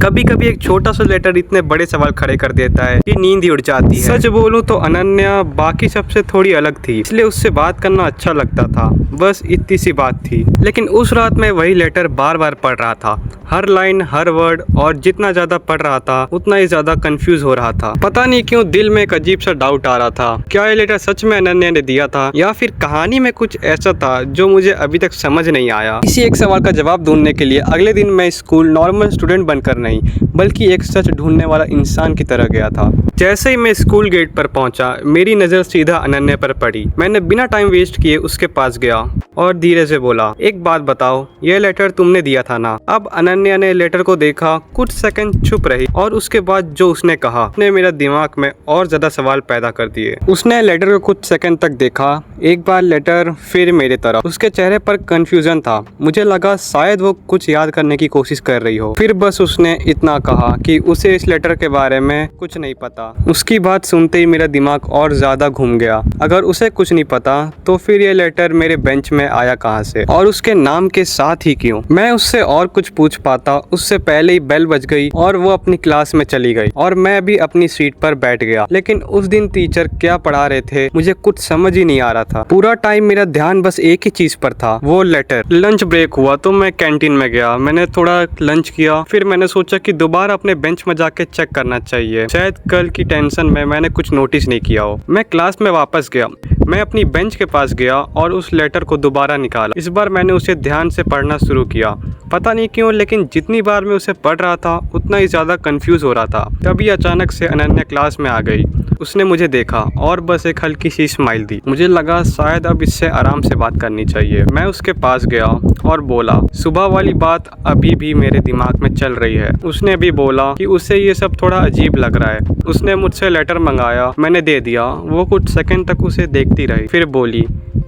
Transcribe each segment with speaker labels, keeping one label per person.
Speaker 1: कभी कभी एक छोटा सा लेटर इतने बड़े सवाल खड़े कर देता है कि नींद ही उड़ जाती है। सच बोलूं तो अनन्या बाकी सबसे थोड़ी अलग थी, इसलिए उससे बात करना अच्छा लगता था। बस इतनी सी बात थी। लेकिन उस रात मैं वही लेटर बार बार पढ़ रहा था, हर लाइन हर वर्ड, और जितना ज्यादा पढ़ रहा था उतना ही ज्यादा कंफ्यूज हो रहा था। पता नहीं क्यों दिल में एक अजीब सा डाउट आ रहा था, क्या ये लेटर सच में अनन्या ने दिया था या फिर कहानी में कुछ ऐसा था जो मुझे अभी तक समझ नहीं आया। इसी एक सवाल का जवाब ढूंढने के लिए अगले दिन मैं स्कूल नॉर्मल स्टूडेंट बनकर नहीं बल्कि एक सच ढूंढने वाला इंसान की तरह गया था। जैसे ही मैं स्कूल गेट पर पहुंचा, मेरी नजर सीधा अनन्या पर पड़ी। मैंने बिना टाइम वेस्ट किए उसके पास गया और धीरे से बोला, एक बात बताओ, यह लेटर तुमने दिया था ना? अब अनन्या ने लेटर को देखा, कुछ सेकंड चुप रही और उसके बाद जो उसने कहा उसने मेरा दिमाग में और ज्यादा सवाल पैदा कर दिए। उसने लेटर को कुछ सेकंड तक देखा, एक बार लेटर फिर मेरे तरफ। उसके चेहरे पर कंफ्यूजन था। मुझे लगा शायद वो कुछ याद करने की कोशिश कर रही हो। फिर बस उसने इतना कहा कि उसे इस लेटर के बारे में कुछ नहीं पता। उसकी बात सुनते ही मेरा दिमाग और ज्यादा घूम गया। अगर उसे कुछ नहीं पता तो फिर ये लेटर मेरे बेंच में आया कहाँ से और उसके नाम के साथ ही क्यों? मैं उससे और कुछ पूछ पाता उससे पहले ही बेल बज गई और वो अपनी क्लास में चली गई और मैं भी अपनी सीट पर बैठ गया। लेकिन उस दिन टीचर क्या पढ़ा रहे थे मुझे कुछ समझ ही नहीं आ रहा था। पूरा टाइम मेरा ध्यान बस एक ही चीज पर था, वो लेटर। लंच ब्रेक हुआ तो मैं कैंटीन में गया। मैंने थोड़ा लंच किया, फिर मैंने सोचा कि दोबारा अपने बेंच में जाके चेक करना चाहिए, शायद कल की टेंशन में मैंने कुछ नोटिस नहीं किया हो। मैं क्लास में वापस गया, मैं अपनी बेंच के पास गया और उस लेटर को दोबारा निकाला। इस बार मैंने उसे ध्यान से पढ़ना शुरू किया। पता नहीं क्यों, लेकिन जितनी बार मैं उसे पढ़ रहा था उतना ही ज्यादा कंफ्यूज हो रहा था। तभी अचानक से अनन्या क्लास में आ गई। उसने मुझे देखा और बस एक हल्की सी स्माइल दी। मुझे लगा शायद अब इससे आराम से बात करनी चाहिए। मैं उसके पास गया और बोला, सुबह वाली बात अभी भी मेरे दिमाग में चल रही है। उसने भी बोला कि उसे ये सब थोड़ा अजीब लग रहा है। उसने मुझसे लेटर मंगाया, मैंने दे दिया। वो कुछ सेकंड तक उसे देखती रही, फिर बोली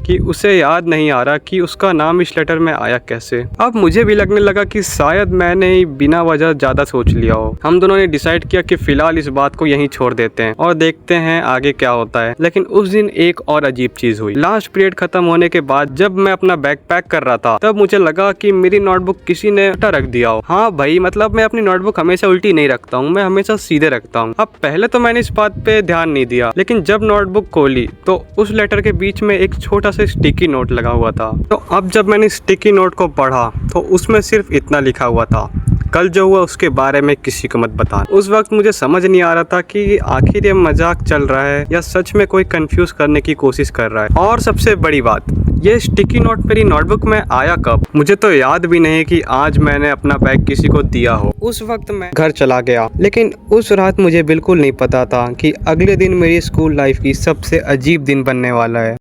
Speaker 1: कि उसे याद नहीं आ रहा कि उसका नाम इस लेटर में आया कैसे। अब मुझे भी लगने लगा कि शायद मैंने ही बिना वजह ज्यादा सोच लिया हो। हम दोनों ने डिसाइड किया कि फिलहाल इस बात को यहीं छोड़ देते हैं और देखते हैं आगे क्या होता है। लेकिन उस दिन एक और अजीब चीज हुई। लास्ट पीरियड खत्म होने के बाद जब मैं अपना बैग पैक कर रहा था तब मुझे लगा कि मेरी नोटबुक किसी ने उल्टा रख दिया हो। हाँ भाई, मतलब मैं अपनी नोटबुक हमेशा उल्टी नहीं रखता हूँ, मैं हमेशा सीधे रखता हूँ। अब पहले तो मैंने इस बात पे ध्यान नहीं दिया, लेकिन जब नोटबुक खोली तो उस लेटर के बीच में एक छोटा सा स्टिकी नोट लगा हुआ था। तो अब जब मैंने स्टिकी नोट को पढ़ा तो उसमें सिर्फ इतना लिखा हुआ था, कल जो हुआ उसके बारे में किसी को मत बताना। उस वक्त मुझे समझ नहीं आ रहा था कि आखिर ये मजाक चल रहा है या सच में कोई कंफ्यूज करने की कोशिश कर रहा है। और सबसे बड़ी बात, ये स्टिकी नोट मेरी नोटबुक में आया कब? मुझे तो याद भी नहीं कि आज मैंने अपना बैग किसी को दिया हो। उस वक्त मैं घर चला गया, लेकिन उस रात मुझे बिल्कुल नहीं पता था कि अगले दिन मेरी स्कूल लाइफ की सबसे अजीब दिन बनने वाला है।